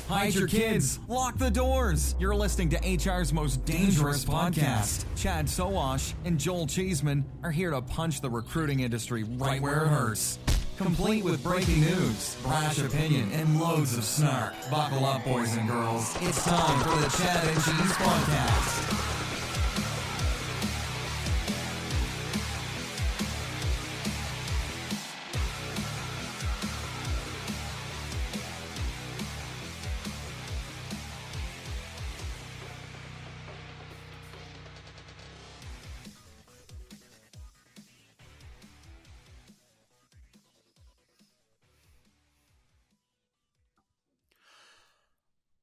hide your kids, lock the doors. You're listening to HR's most dangerous podcast. Chad Sowash and Joel Cheeseman are here to punch the recruiting industry right where it hurts. Complete with breaking news, brash opinion, and loads of snark. Buckle up, boys and girls. It's time for the Chad and Cheese Podcast.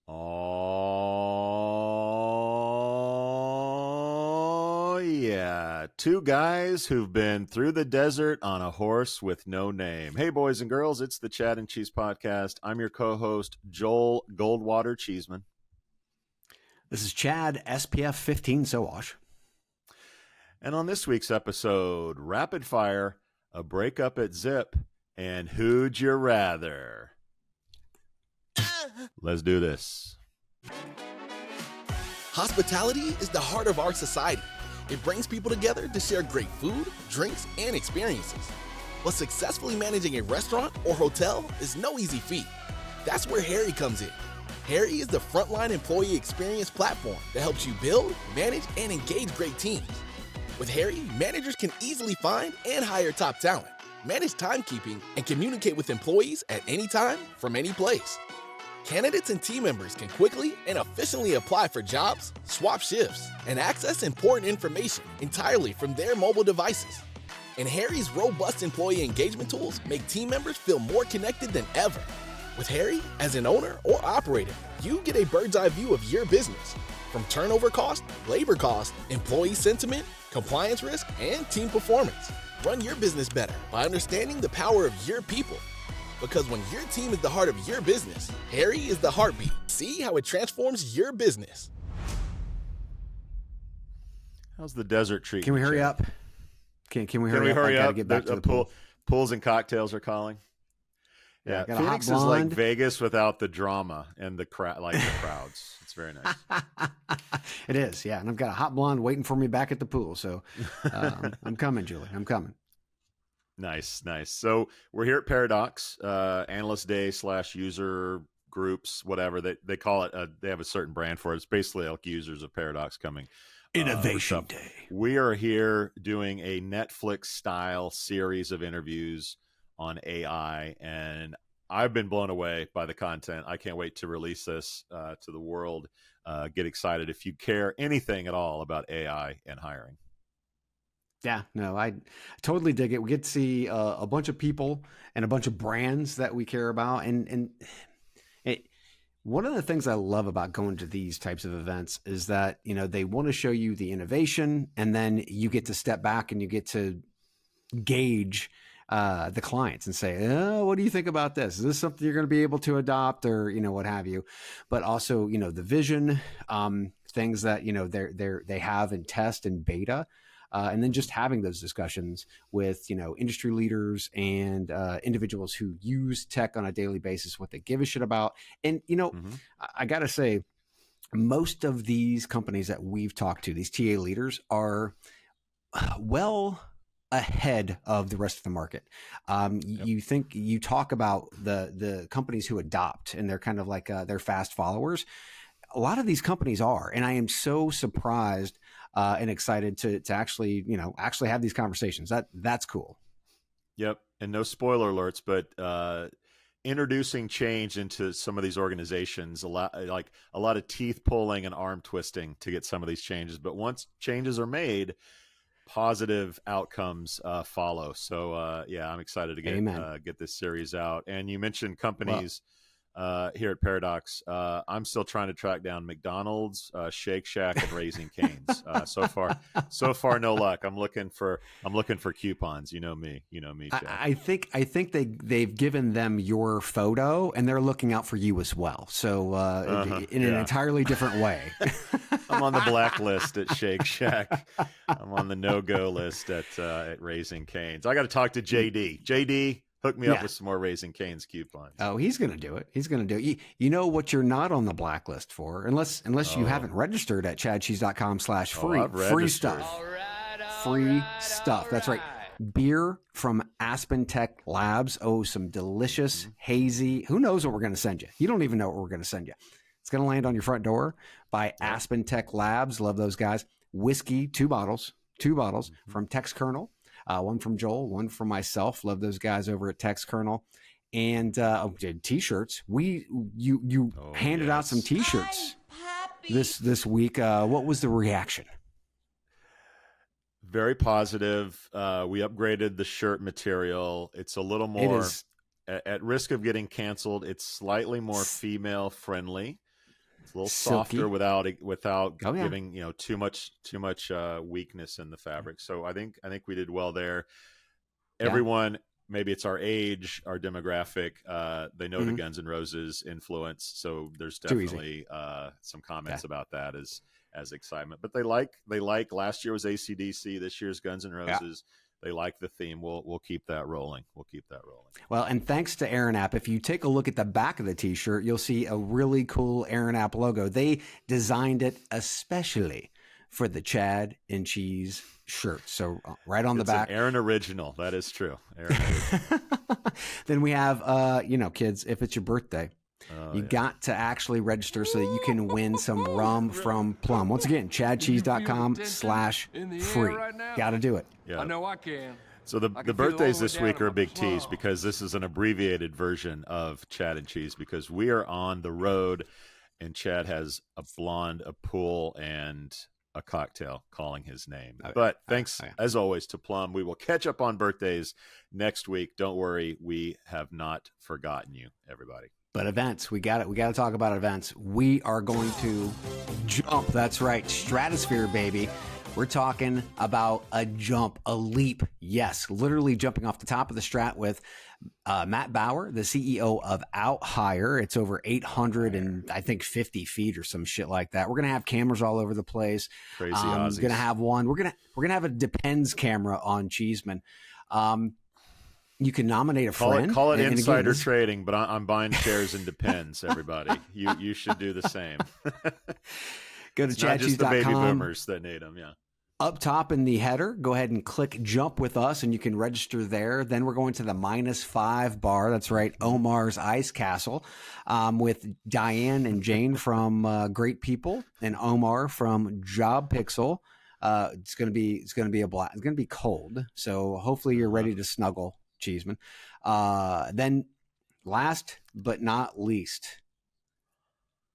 Oh, yeah. Two guys who've been through the desert on a horse with no name. Hey, boys and girls, it's the Chad and Cheese Podcast. I'm your co-host, Joel Goldwater Cheeseman. This is Chad, SPF 15 Sowash. And on this week's episode, Rapid Fire, a breakup at Zip, and Who'd You Rather? Let's do this. Hospitality is the heart of our society. It brings people together to share great food, drinks, and experiences. But successfully managing a restaurant or hotel is no easy feat. That's where Harry comes in. Harry is the frontline employee experience platform that helps you build, manage, and engage great teams. With Harry, managers can easily find and hire top talent, manage timekeeping, and communicate with employees at any time from any place. Candidates and team members can quickly and efficiently apply for jobs, swap shifts, and access important information entirely from their mobile devices. And Harry's robust employee engagement tools make team members feel more connected than ever. With Harry, as an owner or operator, you get a bird's eye view of your business, from turnover cost, labor cost, employee sentiment, compliance risk, and team performance. Run your business better by understanding the power of your people. Because when your team is the heart of your business, Harry is the heartbeat. See how it transforms your business. How's the desert treat? Can we hurry up? Can we hurry up? I gotta get back to the pool. pool. Pools and cocktails are calling. Yeah, Yeah, got a hot Phoenix is like blonde. Vegas without the drama and the crowds. It's very nice. It is, yeah. And I've got a hot blonde waiting for me back at the pool. So I'm coming, Julie. I'm coming. Nice. So we're here at Paradox, Analyst Day / user groups, whatever they call it. They have a certain brand for it. It's basically like users of Paradox coming. Innovation Day. We are here doing a Netflix style series of interviews on AI, and I've been blown away by the content. I can't wait to release this to the world. Get excited if you care anything at all about AI and hiring. Yeah, no, I totally dig it. We get to see a bunch of people and a bunch of brands that we care about. And one of the things I love about going to these types of events is that, you know, they want to show you the innovation, and then you get to step back and you get to gauge the clients and say, oh, what do you think about this? Is this something you're going to be able to adopt, or, you know, what have you? But also, you know, the vision, things that, you know, they have in test and beta. And then just having those discussions with, you know, industry leaders and individuals who use tech on a daily basis, what they give a shit about. And, you know, I got to say, most of these companies that we've talked to, these TA leaders, are well ahead of the rest of the market. You talk about the companies who adopt, and they're kind of like they're fast followers. A lot of these companies are, and I am so surprised and excited to actually have these conversations. That's cool. Yep. And no spoiler alerts, but introducing change into some of these organizations, a lot of teeth pulling and arm twisting to get some of these changes. But once changes are made, positive outcomes follow. So I'm excited to get this series out. And you mentioned companies here at Paradox. I'm still trying to track down McDonald's, Shake Shack, and Raising Cane's. So far, no luck. I'm looking for coupons. You know me, Chad. I think they've given them your photo, and they're looking out for you as well. So in an entirely different way. I'm on the blacklist at Shake Shack. I'm on the no-go list at Raising Cane's. I got to talk to JD. JD, hook me up with some more Raising Cane's coupons. Oh, he's going to do it. He's going to do it. You know what you're not on the blacklist for, unless you haven't registered at chadcheese.com/free. Free stuff. Free stuff. That's right. Beer from Aspen Tech Labs. Oh, some delicious, hazy. Who knows what we're going to send you? You don't even know what we're going to send you. It's going to land on your front door by Aspen Tech Labs. Love those guys. Whiskey, 2 bottles from Tex Kernel. One from Joel, one from myself. Love those guys over at Tex Kernel. And T-shirts. You handed out some T-shirts this week. What was the reaction? Very positive. We upgraded the shirt material. It's a little more, at risk of getting canceled, it's slightly more female friendly. It's a little Silky. softer without giving too much weakness in the fabric. So I think we did well there. Everyone, maybe it's our age, our demographic. They know the Guns N' Roses influence. So there's definitely some comments about that as excitement. But they like last year was AC/DC. This year's Guns N' Roses. They like the theme. We'll keep that rolling. Well, and thanks to Aaron App, if you take a look at the back of the T-shirt, you'll see a really cool Aaron App logo. They designed it especially for the Chad and Cheese shirt. So right on the back. An Aaron original. That is true. Aaron original. Then we have, kids, if it's your birthday, you got to actually register so that you can win some rum from Plum. Once again, chadcheese.com/free. Got to do it. Yeah. I know I can. So the birthdays this week are a big tease because this is an abbreviated version of Chad and Cheese because we are on the road and Chad has a blonde, a pool, and a cocktail calling his name. But thanks, as always, to Plum. We will catch up on birthdays next week. Don't worry. We have not forgotten you, everybody. But events, we got it. We got to talk about events. We are going to jump. That's right. Stratosphere, baby. We're talking about a jump, a leap. Yes, literally jumping off the top of the Strat with Matt Bauer, the CEO of Out Hire. It's over 850 feet or some shit like that. We're gonna have cameras all over the place. Crazy Aussies. Gonna have one. We're gonna have a Depends camera on Cheeseman. You can nominate a friend. Call it insider trading, but I'm buying shares in Depends, everybody. You should do the same. Go to it's not just the baby chadcheese.com. boomers that need them, yeah. Up top in the header, go ahead and click Jump with Us, and you can register there. Then we're going to the -5 bar. That's right, Omar's Ice Castle, with Diane and Jane from Great People and Omar from Job Pixel. It's gonna be a blast. It's gonna be cold, so hopefully you're ready to snuggle, Cheeseman. Then, last but not least,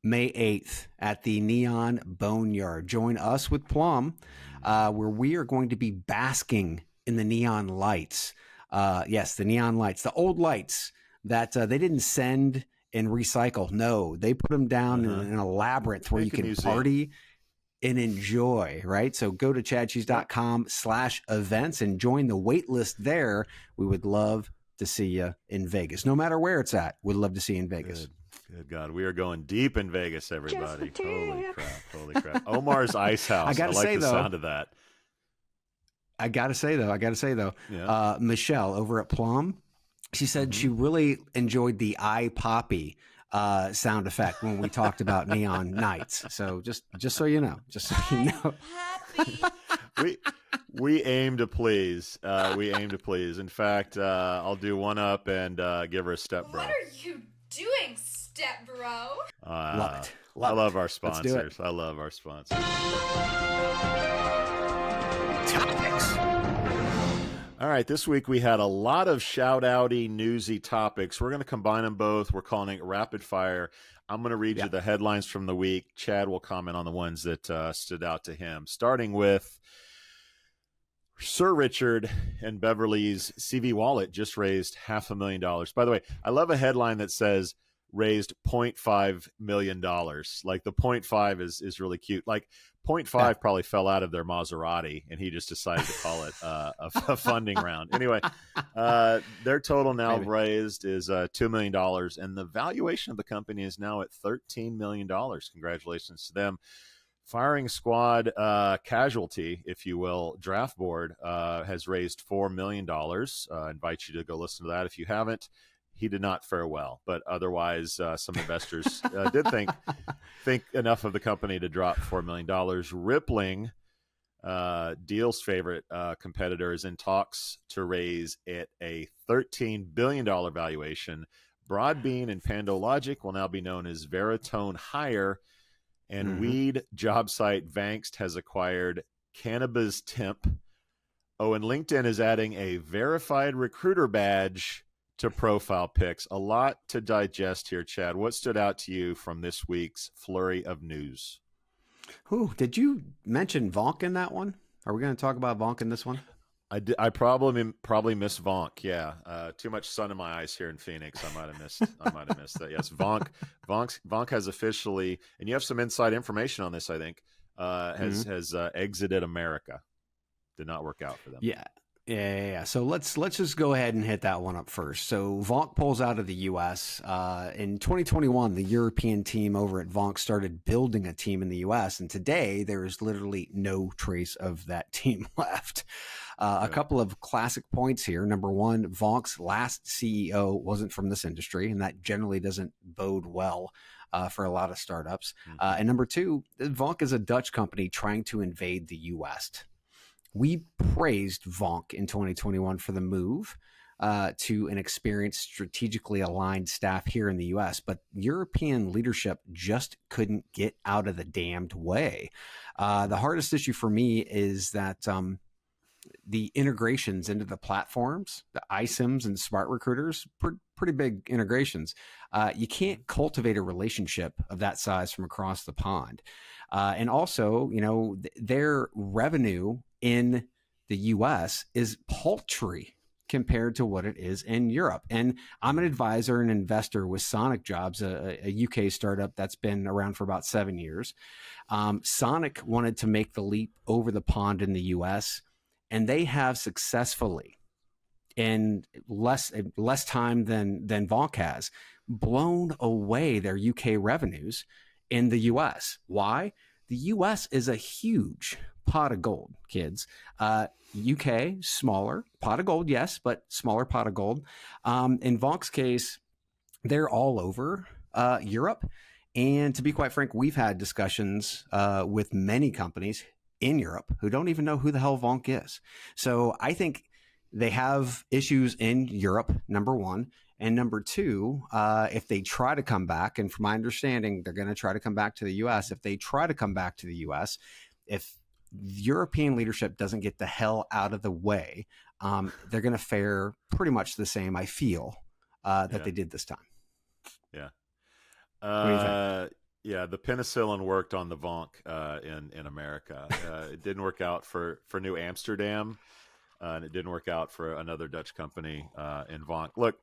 May 8th at the Neon Boneyard. Join us with Plum, where we are going to be basking in the neon lights. Yes, the neon lights, the old lights that they didn't send and recycle. No, they put them down in a labyrinth where you can party and enjoy, right? So go to chadcheese.com/events and join the wait list there. We would love to see you in Vegas. No matter where it's at, we'd love to see you in Vegas. Good God. We are going deep in Vegas, everybody. Holy crap. Omar's Ice House. I like the sound of that. I got to say, though, yeah. Michelle over at Plum, she said she really enjoyed the eye poppy sound effect when we talked about neon nights. So just so you know, we aim to please. In fact, I'll do one up and give her a step, bro. What are you doing, step bro? Love it. I love our sponsors. I love our sponsors. Topics. All right, this week we had a lot of shout-outy, newsy topics. We're going to combine them both. We're calling it rapid fire. I'm going to read you the headlines from the week. Chad will comment on the ones that stood out to him, starting with Sir Richard and Beverly's CV Wallet just raised $500,000. By the way, I love a headline that says raised $0.5 million. Like the 0.5 is really cute. Like 0.5 probably fell out of their Maserati and he just decided to call it a funding round. Anyway, their total now raised is $2 million and the valuation of the company is now at $13 million. Congratulations to them. Firing squad casualty, if you will, draft board has raised $4 million. I invite you to go listen to that if you haven't. He did not fare well, but otherwise, some investors did think enough of the company to drop $4 million. Rippling, Deal's favorite competitor, is in talks to raise at a $13 billion valuation. Broadbean and Pandologic will now be known as Veritone Hire. And weed job site Vangst has acquired Cannabis Temp. Oh, and LinkedIn is adding a verified recruiter badge to profile pics. A lot to digest here, Chad. What stood out to you from this week's flurry of news? Who did you mention Vonq in that one? Are we going to talk about Vonq in this one? I probably missed Vonq. Yeah, too much sun in my eyes here in Phoenix. I might have missed that. Yes, Vonq has officially, and you have some inside information on this. I think has exited America. Did not work out for them. Yeah. So let's just go ahead and hit that one up first. So Vonq pulls out of the U.S. In 2021. The European team over at Vonq started building a team in the U.S. and today there is literally no trace of that team left. A couple of classic points here. Number one, Vonq's last CEO wasn't from this industry, and that generally doesn't bode well for a lot of startups. And number two, Vonq is a Dutch company trying to invade the U.S. We praised Vonq in 2021 for the move to an experienced, strategically aligned staff here in the U.S., but European leadership just couldn't get out of the damned way. The hardest issue for me is that the integrations into the platforms, the iSIMs and Smart Recruiters, pretty big integrations. You can't cultivate a relationship of that size from across the pond. And also, their revenue in the US is paltry compared to what it is in Europe. And I'm an advisor and investor with Sonic Jobs, a UK startup that's been around for about 7 years. Sonic wanted to make the leap over the pond in the US, and they have successfully, in less time than Vonq has, blown away their UK revenues in the US. Why? The US is a huge pot of gold, kids. UK, smaller pot of gold, yes, but smaller pot of gold. In Vonq's case, they're all over Europe. And to be quite frank, we've had discussions with many companies in Europe who don't even know who the hell Vonq is. So I think they have issues in Europe, number one. And number two, if they try to come back, and from my understanding, they're going to try to come back to the U.S. If they try to come back to the U.S., if European leadership doesn't get the hell out of the way, they're going to fare pretty much the same, I feel, that they did this time. Yeah. What do you think? Yeah, the penicillin worked on the Vonq in America. It didn't work out for New Amsterdam, and it didn't work out for another Dutch company in Vonq. Look,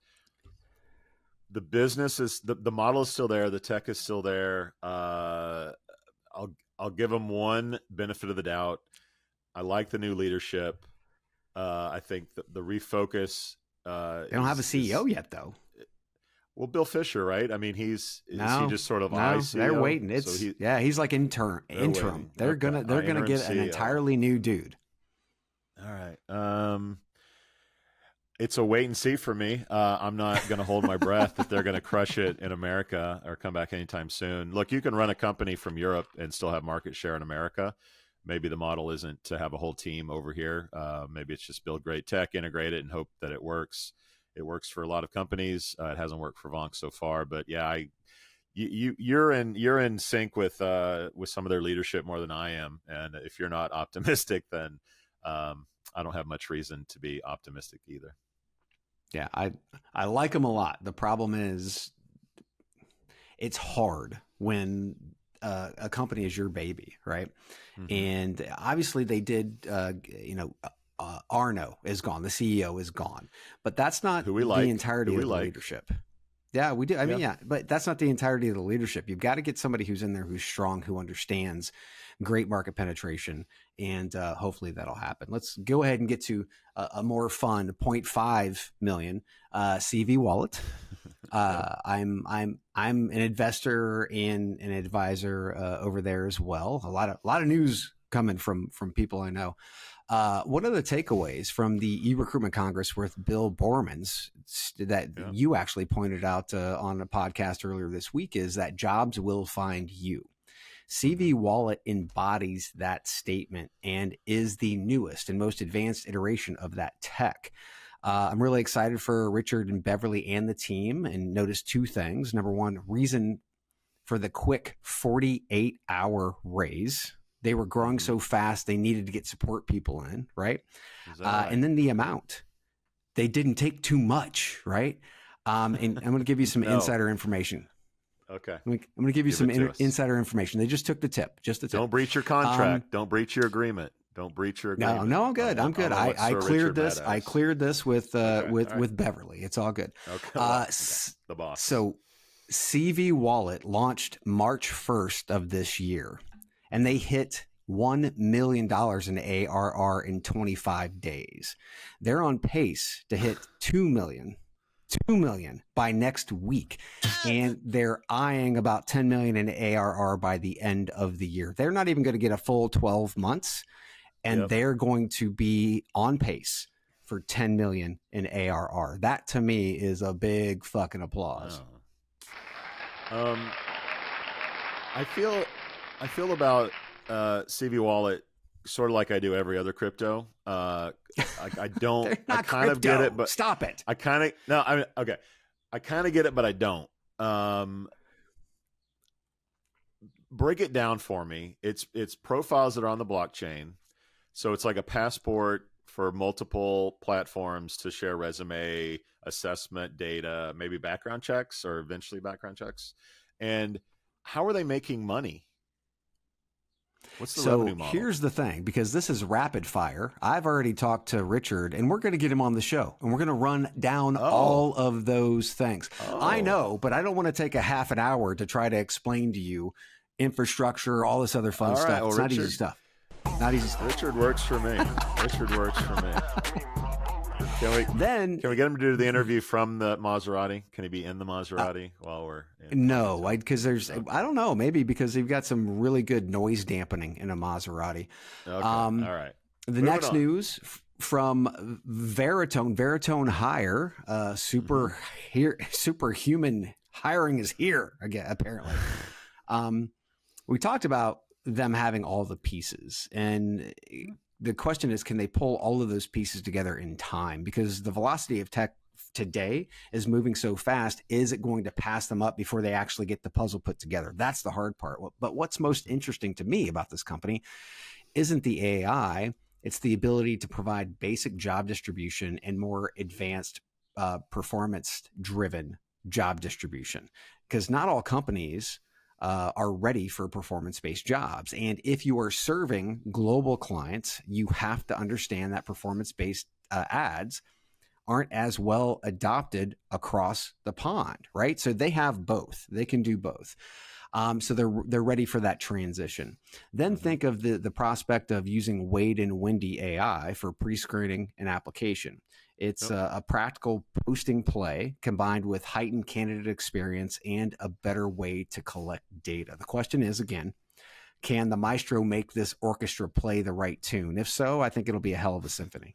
the business is the model is still there. The tech is still there. I'll give them one benefit of the doubt. I like the new leadership. I think the refocus. They don't have a CEO yet, though. Well, Bill Fisher, right? I mean, is he just sort of ICO? They're waiting. He's like interim. Waiting. They're gonna get an entirely new dude. All right. It's a wait and see for me. I'm not going to hold my breath that they're going to crush it in America or come back anytime soon. Look, you can run a company from Europe and still have market share in America. Maybe the model isn't to have a whole team over here. Maybe it's just build great tech, integrate it, and hope that it works. It works for a lot of companies. It hasn't worked for Vonq so far, but yeah, you're in sync with some of their leadership more than I am. And if you're not optimistic, then I don't have much reason to be optimistic either. Yeah, I like them a lot. The problem is it's hard when a company is your baby, right? Mm-hmm. And obviously they did, Arno is gone. The CEO is gone, but that's not the entirety of the leadership. Yeah, we do. I mean, but that's not the entirety of the leadership. You've got to get somebody who's in there, who's strong, who understands great market penetration, and hopefully that'll happen. Let's go ahead and get to a more fun 0.5 million CV wallet. I'm an investor and an advisor over there as well. A lot of news coming from people I know. One of the takeaways from the eRecruitment Congress with Bill Borman's that you actually pointed out on a podcast earlier this week is that jobs will find you. CV Wallet embodies that statement and is the newest and most advanced iteration of that tech. I'm really excited for Richard and Beverly and the team, and notice two things. Number one, reason for the quick 48-hour raise. They were growing so fast, they needed to get support people in, right? Right? And then the amount. They didn't take too much, right? And I'm going to give you some insider information. Okay. I'm going to give you some insider information. They just took the tip, just the tip. Don't breach your contract. Don't breach your agreement. Don't breach your agreement. No, I'm good. I'm good. I cleared this. I cleared this with Beverly. It's all good. Okay. The boss. So CV Wallet launched March 1st of this year, and they hit $1 million in ARR in 25 days. They're on pace to hit 2 million by next week. And they're eyeing about 10 million in ARR by the end of the year. They're not even going to get a full 12 months. And they're going to be on pace for 10 million in ARR. That to me is a big fucking applause. I feel about CV Wallet sort of like I do every other crypto. I don't. I kind of get it, but stop it. I kind of no. I mean, okay. I kind of get it, but I don't. Break it down for me. It's profiles that are on the blockchain, so it's like a passport for multiple platforms to share resume, assessment data, maybe background checks, or eventually background checks. And how are they making money? What's the revenue model? Here's the thing, because this is rapid fire. I've already talked to Richard, and we're going to get him on the show, and we're going to run down all of those things. I know, but I don't want to take a half an hour to try to explain to you infrastructure, all this other fun stuff. Well, it's not easy stuff. Not easy stuff. Richard works for me. Richard works for me. Can we get him to do the interview from the Maserati? Can he be in the Maserati while we're in? No, because I don't know, maybe because they've got some really good noise dampening in a Maserati. Okay. All right. The next news from Veritone Hire, superhuman hiring is here again, apparently. We talked about them having all the pieces, and the question is, can they pull all of those pieces together in time? Because the velocity of tech today is moving so fast. Is it going to pass them up before they actually get the puzzle put together? That's the hard part. But what's most interesting to me about this company isn't the AI. It's the ability to provide basic job distribution and more advanced performance-driven job distribution. Because not all companies are ready for performance-based jobs. And if you are serving global clients, you have to understand that performance-based ads aren't as well adopted across the pond, right? So they have both. They can do both. So they're ready for that transition. Then think of the prospect of using Wade and Wendy AI for pre-screening an application. It's a practical posting play combined with heightened candidate experience and a better way to collect data. The question is, again, can the maestro make this orchestra play the right tune? If so, I think it'll be a hell of a symphony.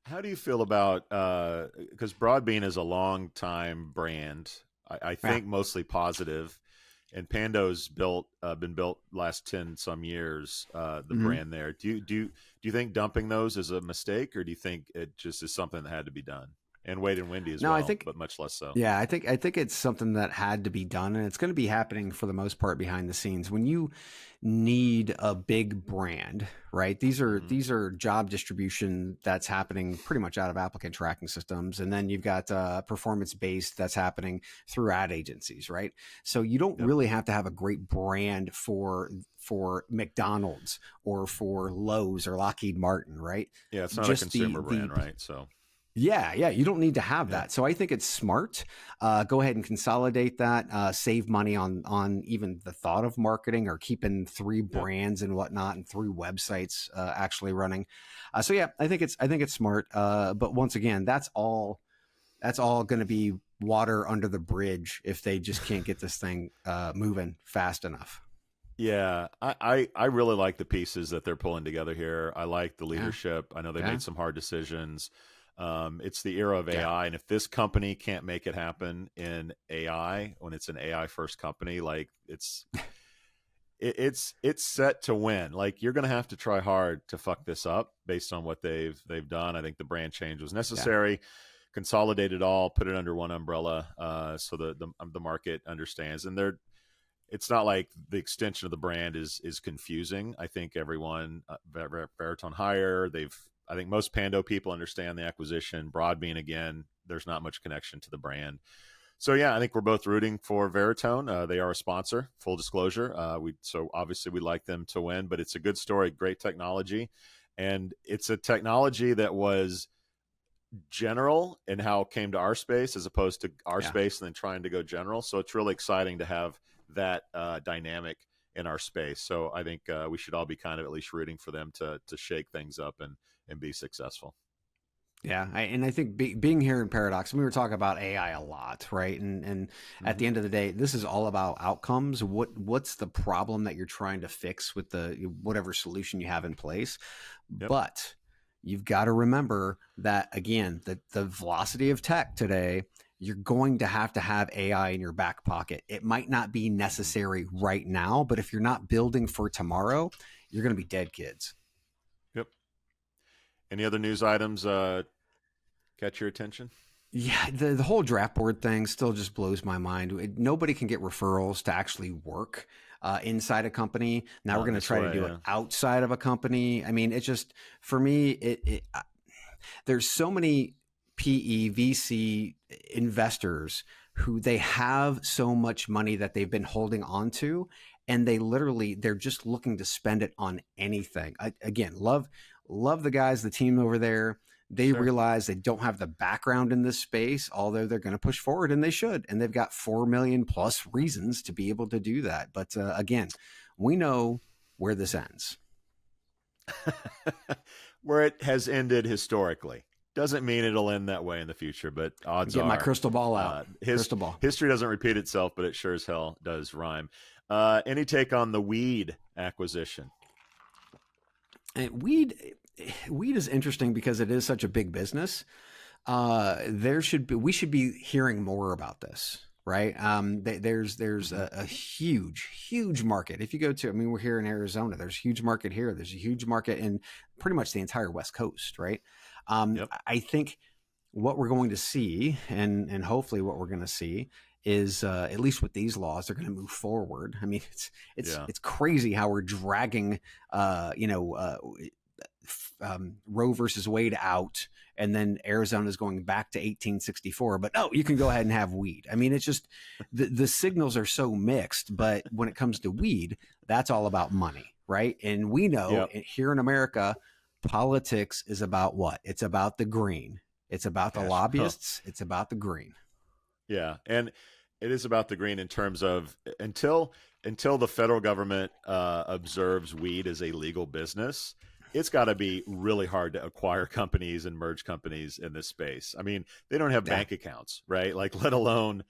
How do you feel about, because Broadbean is a long time brand, I think mostly positive, and Pando's been built last 10 some years, the brand there. Do you think dumping those is a mistake, or do you think it just is something that had to be done? And Wade and Wendy as well, but much less so. Yeah, I think it's something that had to be done, and it's going to be happening for the most part behind the scenes. When you need a big brand, right? These are job distribution that's happening pretty much out of applicant tracking systems, and then you've got performance based that's happening through ad agencies, right? So you don't really have to have a great brand for McDonald's or for Lowe's or Lockheed Martin, right? Yeah, it's not a consumer brand, right? So. Yeah, you don't need to have that. So I think it's smart. Go ahead and consolidate that. Save money on even the thought of marketing or keeping 3 brands and whatnot and 3 websites actually running. So yeah, I think it's smart. But once again, that's all going to be water under the bridge if they just can't get this thing moving fast enough. Yeah, I really like the pieces that they're pulling together here. I like the leadership. I know they made some hard decisions. It's the era of AI, and if this company can't make it happen in AI, when it's an AI first company, like it's set to win. Like, you're going to have to try hard to fuck this up based on what they've done. I think the brand change was necessary. Consolidate it all, put it under one umbrella, so the market understands. And it's not like the extension of the brand is confusing. I think everyone, Veritone Hire, I think most Pando people understand the acquisition. Broadbean, again, there's not much connection to the brand. So yeah, I think we're both rooting for Veritone. They are a sponsor, full disclosure. So obviously we like them to win, but it's a good story, great technology. And it's a technology that was general in how it came to our space, as opposed to our space and then trying to go general. So it's really exciting to have that dynamic in our space. So I think we should all be kind of at least rooting for them to shake things up and be successful. Yeah, I think being here in Paradox, we were talking about AI a lot, right? And at the end of the day, this is all about outcomes. What's the problem that you're trying to fix with the whatever solution you have in place? Yep. But you've got to remember that, again, the velocity of tech today, you're going to have AI in your back pocket. It might not be necessary right now, but if you're not building for tomorrow, you're going to be dead, kids. Yep. Any other news items catch your attention? Yeah, the whole draft board thing still just blows my mind. Nobody can get referrals to actually work inside a company. Now we're going to try to do it outside of a company. I mean, it's just, for me, there's so many PE, VC investors who they have so much money that they've been holding on to, and they're just looking to spend it on anything. Again, love the guys, the team over there. They realize they don't have the background in this space, although they're going to push forward, and they should. And they've got 4 million plus reasons to be able to do that. But again, we know where this ends. Where it has ended historically. Doesn't mean it'll end that way in the future, but odds are. Get my crystal ball out. Crystal ball. History doesn't repeat itself, but it sure as hell does rhyme. Any take on the Weed acquisition? And Weed is interesting because it is such a big business. We should be hearing more about this, right? There's a huge market. If you go to, we're here in Arizona. There's a huge market here. There's a huge market in pretty much the entire West Coast, right? I think what we're going to see, and hopefully what we're going to see, is at least with these laws, they're going to move forward. I mean, it's crazy how we're dragging, Roe versus Wade out, and then Arizona's going back to 1864. But you can go ahead and have weed. I mean, it's just the signals are so mixed. But when it comes to weed, that's all about money, right? And we know here in America, politics is about what? It's about the green. It's about the lobbyists. It's about the green. Yeah, and it is about the green in terms of until the federal government observes weed as a legal business, it's got to be really hard to acquire companies and merge companies in this space. I mean, they don't have bank accounts, right? Like, let alone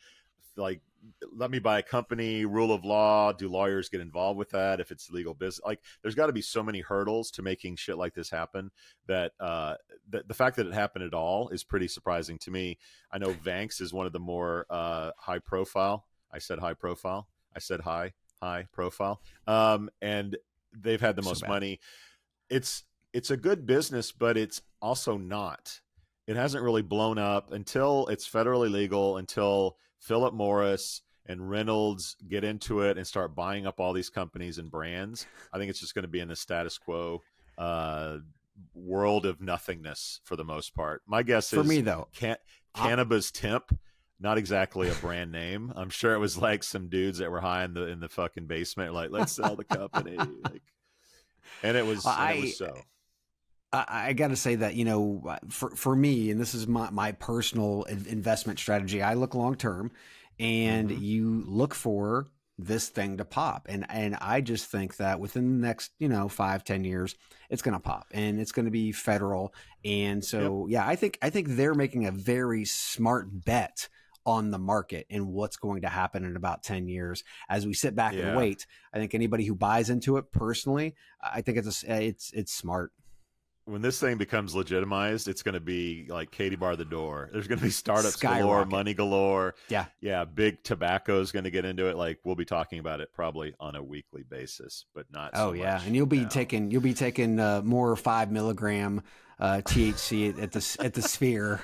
let me buy a company, rule of law. Do lawyers get involved with that if it's legal business? Like, there's got to be so many hurdles to making shit like this happen that the fact that it happened at all is pretty surprising to me. I know Vangst is one of the more high profile. I said high profile. I said high profile. And they've had the most money. It's a good business, but it's also not. It hasn't really blown up until it's federally legal, until Philip Morris and Reynolds get into it and start buying up all these companies and brands. I think it's just going to be in the status quo world of nothingness for the most part. My guess is, for me though, Cannabis Temp, not exactly a brand name. I'm sure it was like some dudes that were high in the fucking basement, like, let's sell the company. And it was so. I got to say that, for me, and this is my personal investment strategy, I look long term, and you look for this thing to pop. And I just think that within the next, 5-10 years, it's going to pop, and it's going to be federal. And so, I think they're making a very smart bet on the market and what's going to happen in about 10 years as we sit back and wait. I think anybody who buys into it personally, I think it's smart. When this thing becomes legitimized, it's going to be like Katie bar the door. There's going to be startups Skyrocket. galore, money galore. Yeah. Big tobacco is going to get into it. Like, we'll be talking about it probably on a weekly basis, but not so much and you'll be now. taking more 5 milligram THC at the Sphere.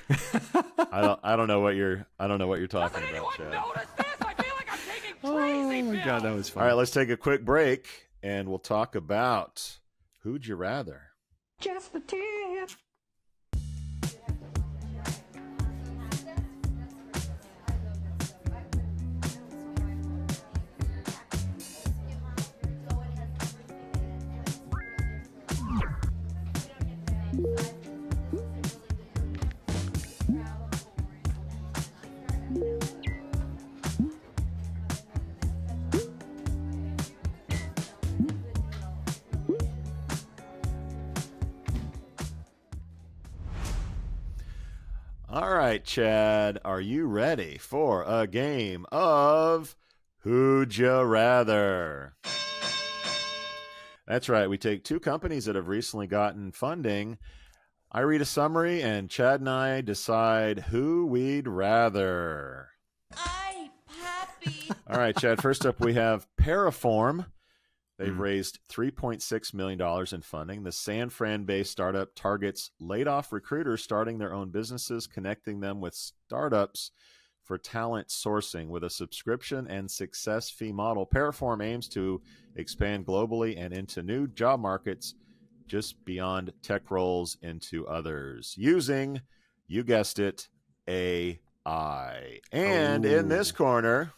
I don't know what you're talking about, Chad. I feel like I'm taking crazy Oh my God, that was fun. All right, let's take a quick break and we'll talk about Who'd You Rather. Just the tip. All right, Chad, are you ready for a game of Who'd You Rather? That's right. We take two companies that have recently gotten funding. I read a summary, and Chad and I decide who we'd rather. I'm happy. All right, Chad, first up we have Paraform. They've raised $3.6 million in funding. The San Fran-based startup targets laid-off recruiters starting their own businesses, connecting them with startups for talent sourcing. With a subscription and success fee model, Paraform aims to expand globally and into new job markets just beyond tech roles into others, using, you guessed it, AI. And in this corner,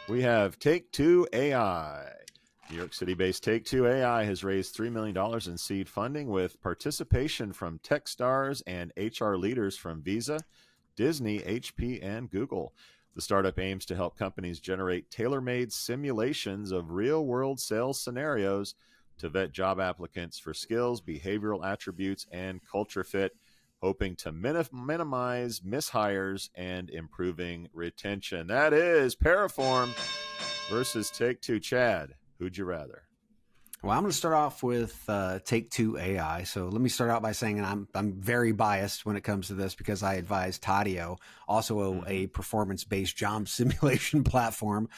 we have Take-Two AI. New York City-based Take-Two AI has raised $3 million in seed funding with participation from tech stars and HR leaders from Visa, Disney, HP, and Google. The startup aims to help companies generate tailor-made simulations of real-world sales scenarios to vet job applicants for skills, behavioral attributes, and culture fit, hoping to minimize mishires and improving retention. That is Paraform versus Take-Two. Chad, who'd you rather? Well, I'm going to start off with Take-Two AI. So let me start out by saying I'm very biased when it comes to this because I advise Tadio, also a performance-based job simulation platform.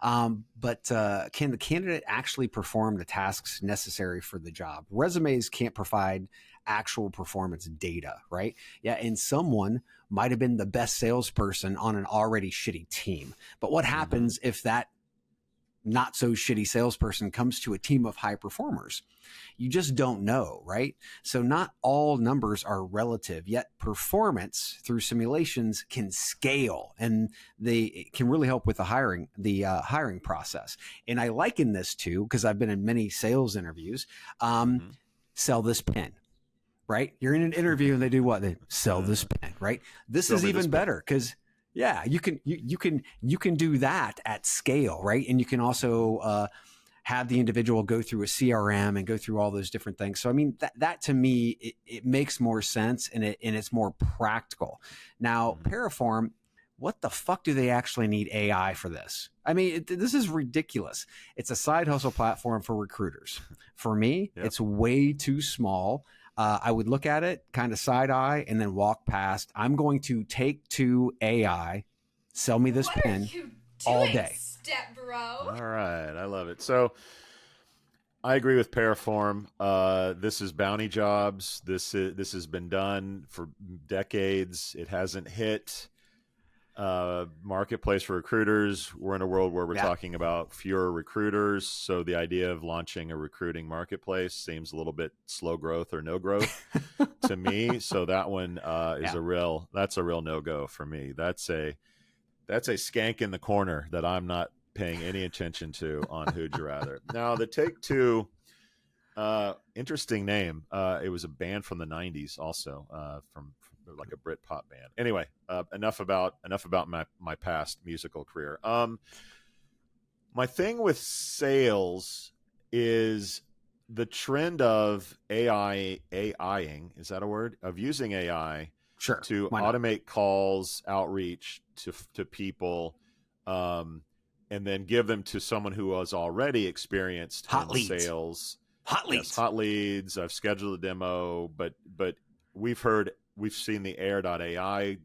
But can the candidate actually perform the tasks necessary for the job? Resumes can't provide actual performance data, right? Yeah, and someone might have been the best salesperson on an already shitty team. But what happens if that not so shitty salesperson comes to a team of high performers? You just don't know, right? So not all numbers are relative, yet performance through simulations can scale, and they can really help with the hiring process. And I liken this to, because I've been in many sales interviews, sell this pen. Right? You're in an interview and they do what? They sell this pen, right? This is even better because you can do that at scale, right? And you can also have the individual go through a CRM and go through all those different things. So I mean that to me it makes more sense and it's more practical. Now, Paraform, what the fuck do they actually need AI for this? I mean, this is ridiculous. It's a side hustle platform for recruiters. For me, it's way too small. I would look at it kind of side eye and then walk past. I'm going to Take-Two AI, sell me this pen all day. Step bro. All right, I love it. So I agree with Paraform. This is bounty jobs. This has been done for decades. It hasn't hit marketplace for recruiters. We're in a world where we're talking about fewer recruiters, so the idea of launching a recruiting marketplace seems a little bit slow growth or no growth to me. So that one is a real no-go for me. That's a skank in the corner that I'm not paying any attention to on Who'd You Rather. Now, the Take-Two, interesting name. It was a band from the 90s also, from like a Brit pop band. Anyway, enough about my past musical career. My thing with sales is the trend of AIing, is that a word? Of using AI Sure. to Why not? automate calls, outreach to people, and then give them to someone who was already experienced Hot in leads. sales. Hot leads. Yes, hot leads. I've scheduled a demo, but we've seen the Air.ai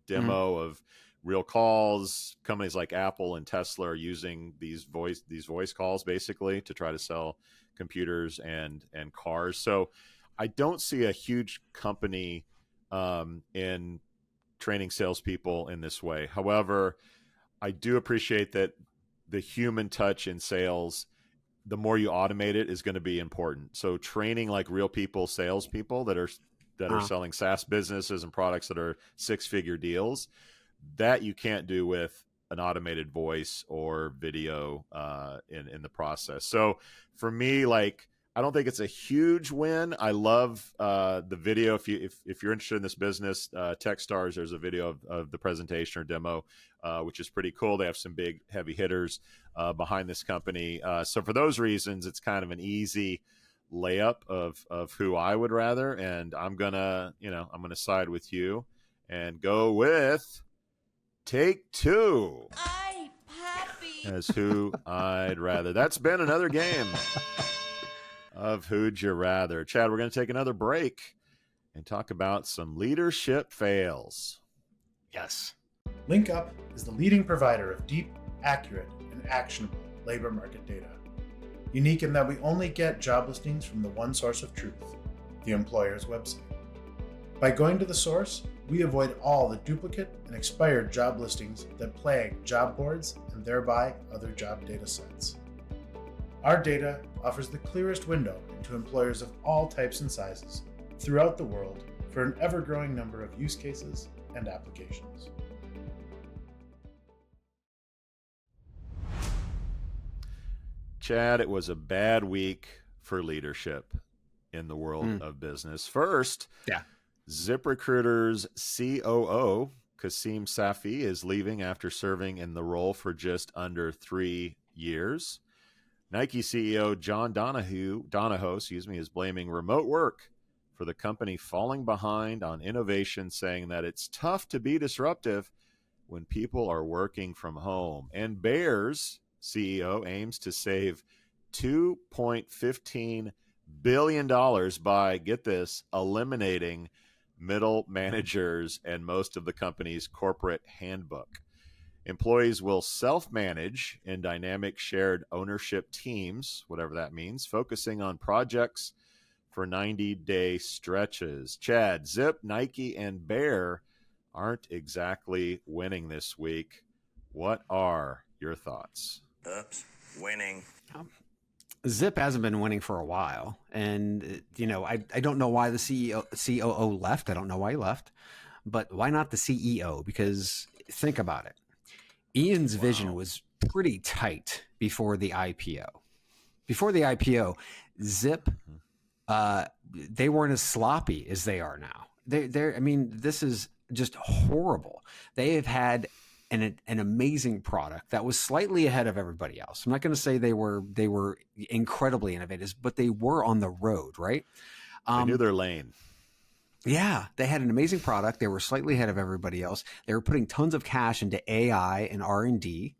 demo of real calls. Companies like Apple and Tesla are using these voice calls basically to try to sell computers and cars. So I don't see a huge company in training salespeople in this way. However, I do appreciate that the human touch in sales, the more you automate it, is going to be important. So training like real people, salespeople that are selling SaaS businesses and products that are 6-figure deals, that you can't do with an automated voice or video in the process. So for me, like, I don't think it's a huge win. I love the video. If you're interested in this business, Techstars, there's a video of the presentation or demo, which is pretty cool. They have some big heavy hitters behind this company. So for those reasons, it's kind of an easy layup of who I would rather. And I'm gonna side with you and go with Take-Two Ay, papi. as who I'd rather. That's been another game of Who'd You Rather. Chad, we're going to take another break and talk about some leadership fails. Yes. LinkUp is the leading provider of deep, accurate, and actionable labor market data. Unique in that we only get job listings from the one source of truth, the employer's website. By going to the source, we avoid all the duplicate and expired job listings that plague job boards and thereby other job data sets. Our data offers the clearest window into employers of all types and sizes throughout the world for an ever-growing number of use cases and applications. Chad, it was a bad week for leadership in the world of business. First, ZipRecruiter's COO, Kasim Safi, is leaving after serving in the role for just under 3 years. Nike CEO John Donahoe, is blaming remote work for the company falling behind on innovation, saying that it's tough to be disruptive when people are working from home. And Bear's CEO aims to save $2.15 billion by, get this, eliminating middle managers and most of the company's corporate handbook. Employees will self-manage in dynamic shared ownership teams, whatever that means, focusing on projects for 90-day stretches. Chad, Zip, Nike, and Bear aren't exactly winning this week. What are your thoughts? Oops, winning. Zip hasn't been winning for a while. And, I don't know why the COO left. I don't know why he left. But why not the CEO? Because think about it. Ian's vision was pretty tight before the IPO. Before the IPO, Zip, they weren't as sloppy as they are now. This is just horrible. They have had an amazing product that was slightly ahead of everybody else. I'm not going to say they were incredibly innovative, but they were on the road, right? They knew their lane. Yeah, they had an amazing product. They were slightly ahead of everybody else. They were putting tons of cash into AI and R&D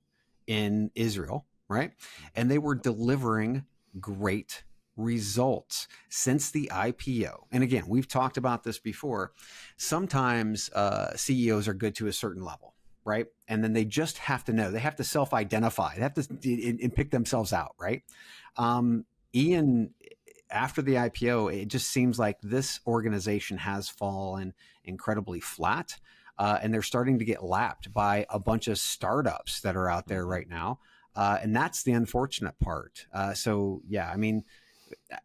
in Israel, right? And they were delivering great results since the IPO. And again, we've talked about this before. Sometimes CEOs are good to a certain level, right? And then they just have to know. They have to self-identify. They have to and pick themselves out, right? Ian, after the IPO, it just seems like this organization has fallen incredibly flat, and they're starting to get lapped by a bunch of startups that are out there right now, and that's the unfortunate part.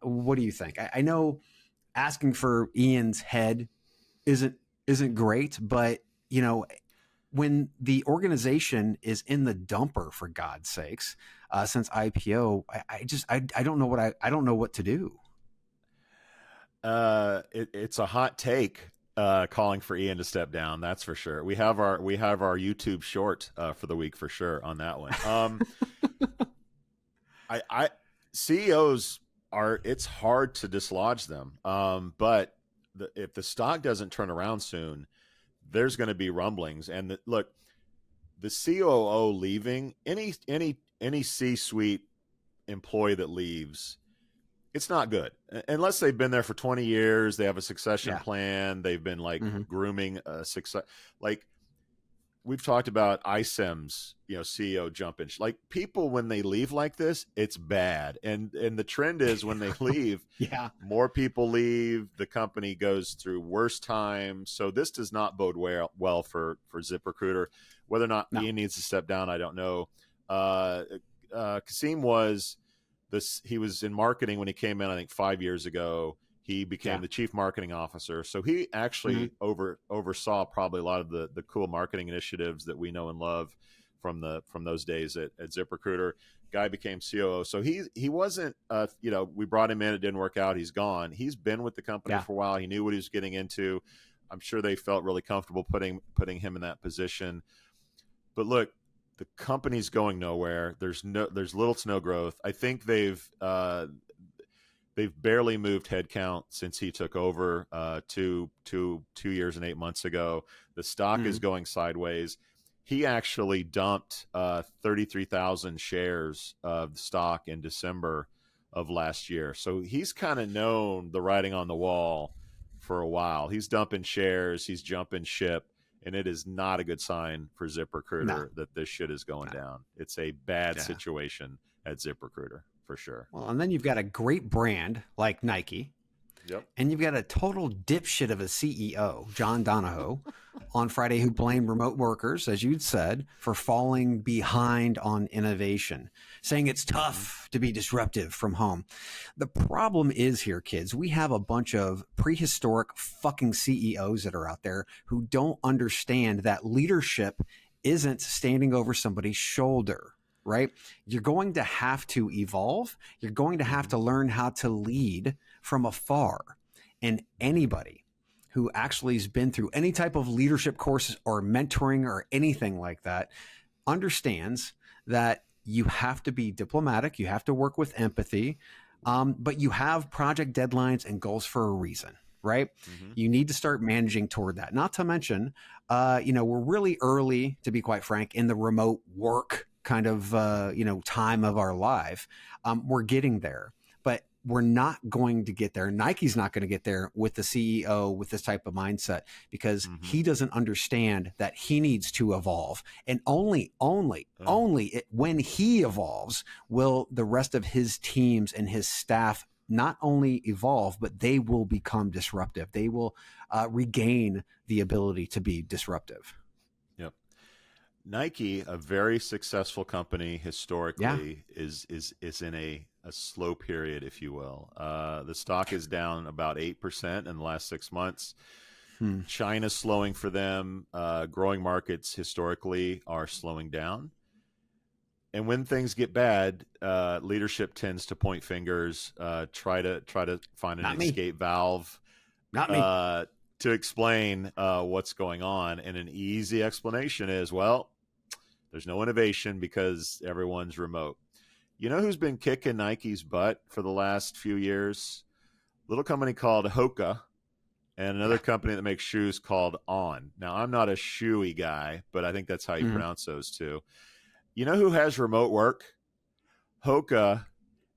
What do you think? I know asking for Ian's head isn't great, but when the organization is in the dumper, for God's sakes, since IPO, I don't know what to do. It's a hot take calling for Ian to step down. That's for sure. We have our YouTube short for the week for sure on that one. CEOs it's hard to dislodge them. But if the stock doesn't turn around soon, there's going to be rumblings. And look, the COO leaving, any C-suite employee that leaves, it's not good unless they've been there for 20 years. They have a succession plan. They've been like grooming a success. Like we've talked about ISEM's, CEO jumping. Like people, when they leave like this, it's bad. And the trend is when they leave, more people leave. The company goes through worse times. So this does not bode well for ZipRecruiter. Whether or not Ian needs to step down, I don't know. Kasim he was in marketing when he came in, I think 5 years ago. He became the chief marketing officer. So he actually oversaw probably a lot of the cool marketing initiatives that we know and love from those days at ZipRecruiter. Guy became COO. So he wasn't, we brought him in. It didn't work out. He's gone. He's been with the company for a while. He knew what he was getting into. I'm sure they felt really comfortable putting him in that position. But look, the company's going nowhere. There's little to no growth. I think they've barely moved headcount since he took over 2 years and 8 months ago. The stock is going sideways. He actually dumped 33,000 shares of the stock in December of last year. So he's kind of known the writing on the wall for a while. He's dumping shares. He's jumping ship. And it is not a good sign for ZipRecruiter that this shit is going down. It's a bad situation at ZipRecruiter for sure. Well, and then you've got a great brand like Nike. Yep. And you've got a total dipshit of a CEO, John Donahoe, on Friday, who blamed remote workers, as you'd said, for falling behind on innovation, saying it's tough to be disruptive from home. The problem is here, kids, we have a bunch of prehistoric fucking CEOs that are out there who don't understand that leadership isn't standing over somebody's shoulder. Right? You're going to have to evolve. You're going to have to learn how to lead from afar. And anybody who actually has been through any type of leadership courses or mentoring or anything like that understands that you have to be diplomatic. You have to work with empathy. But you have project deadlines and goals for a reason. Right? You need to start managing toward that. Not to mention, we're really early, to be quite frank, in the remote work kind of, time of our life. We're getting there, but we're not going to get there. Nike's not going to get there with the CEO with this type of mindset because he doesn't understand that he needs to evolve. And only when he evolves will the rest of his teams and his staff not only evolve, but they will become disruptive. They will regain the ability to be disruptive. Yep. Nike, a very successful company historically, is in a slow period, if you will. The stock is down about 8% in the last 6 months. China's slowing for them. Growing markets historically are slowing down. And when things get bad, leadership tends to point fingers, try to find an escape valve to explain what's going on. And an easy explanation is, well, there's no innovation because everyone's remote. You know who's been kicking Nike's butt for the last few years? A little company called Hoka and another company that makes shoes called On. Now, I'm not a shoey guy, but I think that's how you pronounce those two. You know who has remote work? Hoka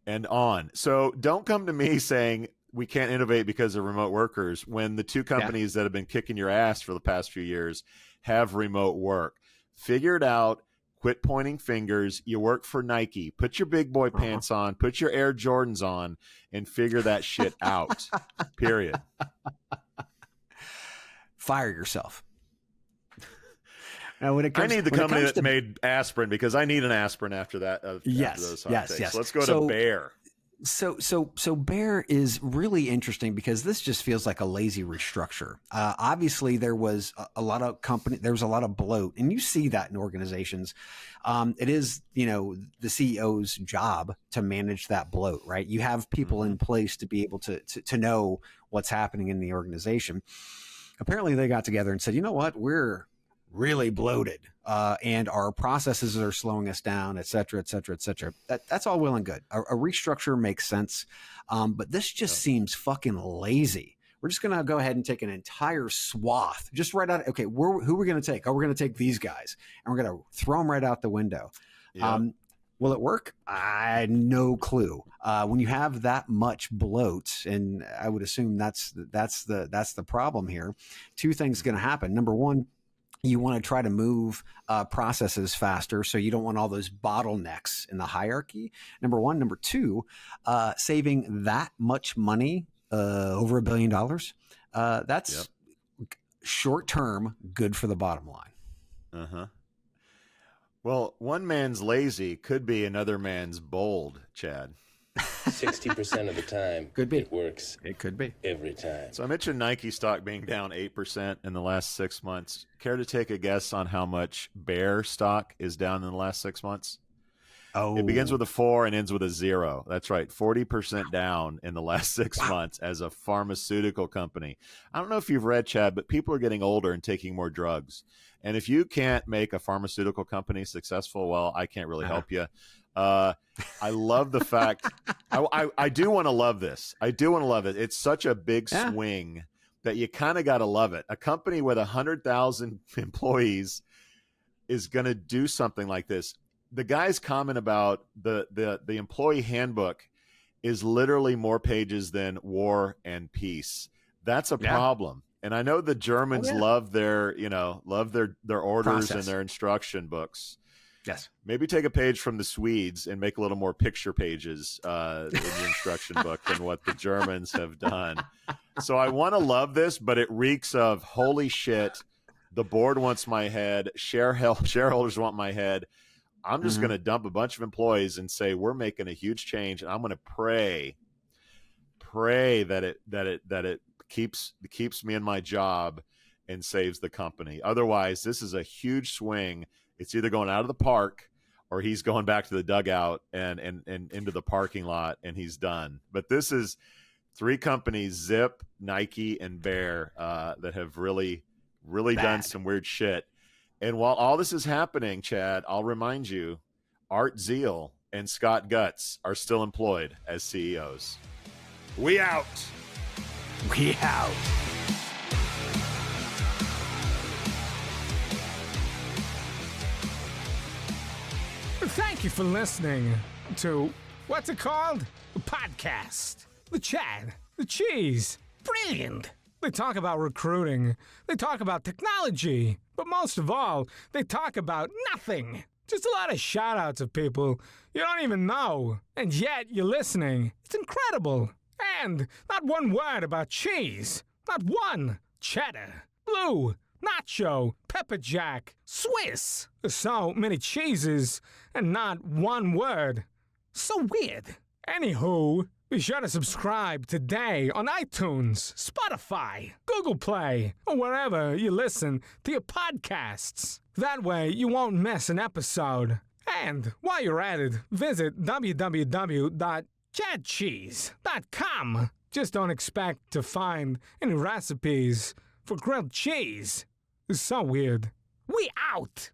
and On. So don't come to me saying we can't innovate because of remote workers when the two companies that have been kicking your ass for the past few years have remote work. Figure it out. Quit pointing fingers. You work for Nike. Put your big boy pants on. Put your Air Jordans on and figure that shit out. Period. Fire yourself. Now, I need the company that made aspirin because I need an aspirin after that. Yes. So let's go to Bayer. So Bayer is really interesting because this just feels like a lazy restructure. Obviously, there was a lot of bloat, and you see that in organizations. It is, the CEO's job to manage that bloat, right? You have people in place to be able to know what's happening in the organization. Apparently, they got together and said, you know what, we're really bloated, and our processes are slowing us down, et cetera, et cetera, et cetera. That's all well and good. A restructure makes sense, but this just seems fucking lazy, we're just going to go ahead and take an entire swath, just right out. Okay, who are we going to take? Oh, we're going to take these guys, and we're going to throw them right out the window. Yeah. Will it work? I had no clue. When you have that much bloat, and I would assume that's the problem here. Two things going to happen. Number one, you want to try to move processes faster, so you don't want all those bottlenecks in the hierarchy. Number one. Number two, saving that much money, over $1 billion. That's short term, good for the bottom line. Uh-huh. Well, one man's lazy could be another man's bold, Chad. 60% of the time, Could be. it works. It could be. Every time. So I mentioned Nike stock being down 8% in the last 6 months. Care to take a guess on how much Bear stock is down in the last 6 months? Oh, It begins with a 4 and ends with a 0. That's right, 40% down in the last 6 months as a pharmaceutical company. I don't know if you've read, Chad, but people are getting older and taking more drugs. And if you can't make a pharmaceutical company successful, well, I can't really help you. I love the fact I do want to love this. I do want to love it. It's such a big swing that you kind of got to love it. A company with 100,000 employees is going to do something like this. The guy's comment about the employee handbook is literally more pages than War and Peace. That's a problem. And I know the Germans love their orders Process. and their instruction books. yes. Maybe take a page from the Swedes and make a little more picture pages in the instruction book than what the Germans have done. So I want to love this, but it reeks of holy shit. The board wants my head. Shareholders want my head. I'm just going to dump a bunch of employees and say we're making a huge change, and I'm going to pray that it keeps me in my job and saves the company. Otherwise, this is a huge swing. It's either going out of the park or he's going back to the dugout and into the parking lot, and he's done. But this is 3 companies, Zip, Nike, and Bear, that have really done some weird shit. And while all this is happening, Chad, I'll remind you, Art Zeal and Scott Gutz are still employed as CEOs. We out. We out. Thank you for listening to, what's it called? A podcast. The Chad, the Cheese. Brilliant. They talk about recruiting. They talk about technology. But most of all, they talk about nothing. Just a lot of shout-outs of people you don't even know. And yet you're listening. It's incredible. And not one word about cheese. Not one. Cheddar, blue, nacho, pepper jack, Swiss. There's so many cheeses and not one word. So weird. Anywho, be sure to subscribe today on iTunes, Spotify, Google Play, or wherever you listen to your podcasts. That way you won't miss an episode. And while you're at it, visit www.chadcheese.com. Just don't expect to find any recipes for grilled cheese. It's so weird. We out!